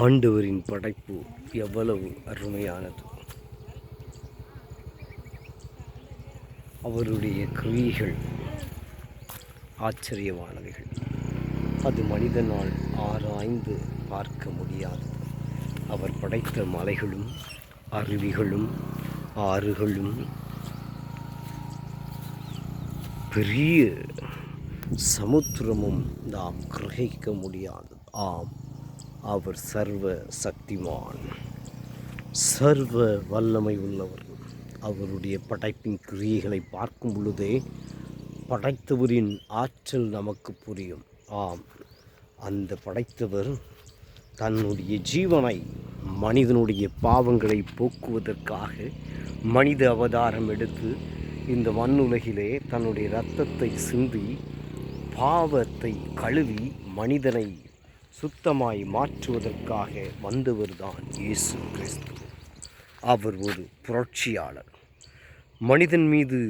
ஆண்டவரின் படைப்பு எவ்வளவு அருமையானது! அவருடைய கிரியைகள் ஆச்சரியமானவைகள். அது மனிதனால் ஆராய்ந்து பார்க்க முடியாது. அவர் படைத்த மலைகளும் அருவிகளும் ஆறுகளும் பெரிய சமுத்திரமும் நாம் கிரகிக்க முடியாது. ஆம், அவர் சர்வ சக்திமான், சர்வ வல்லமை உள்ளவர். அவருடைய படைப்பின் கிரியைகளை பார்க்கும் பொழுதே படைத்தவரின் ஆற்றல் நமக்கு புரியும். ஆம், அந்த படைத்தவர் தன்னுடைய ஜீவனை மனிதனுடைய பாவங்களை போக்குவதற்காக மனித அவதாரம் எடுத்து இந்த மண்ணுலகிலே தன்னுடைய இரத்தத்தை சிந்தி பாவத்தை கழுவி மனிதனை சுத்தமாய் மாற்றுவதற்காக வந்தவர்தான் இயேசு கிறிஸ்து. அவர் ஒரு புரட்சியாளர். மனிதன் மீது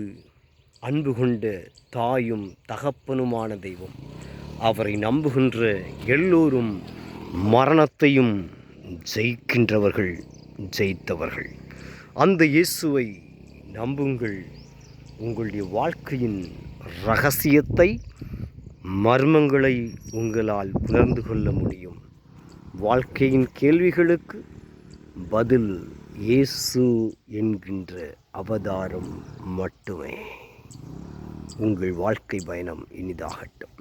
அன்பு கொண்ட தாயும் தகப்பனுமான தெய்வம். அவரை நம்புகின்ற எல்லோரும் மரணத்தையும் ஜெயிக்கின்றவர்கள், ஜெயித்தவர்கள். அந்த இயேசுவை நம்புங்கள். உங்களுடைய வாழ்க்கையின் இரகசியத்தை, மர்மங்களை உங்களால் உணர்ந்து கொள்ள முடியும். வாழ்க்கையின் கேள்விகளுக்கு பதில் இயேசு என்கின்ற அவதாரம் மட்டுமே. உங்கள் வாழ்க்கை பயணம் இனிதாகட்டும்.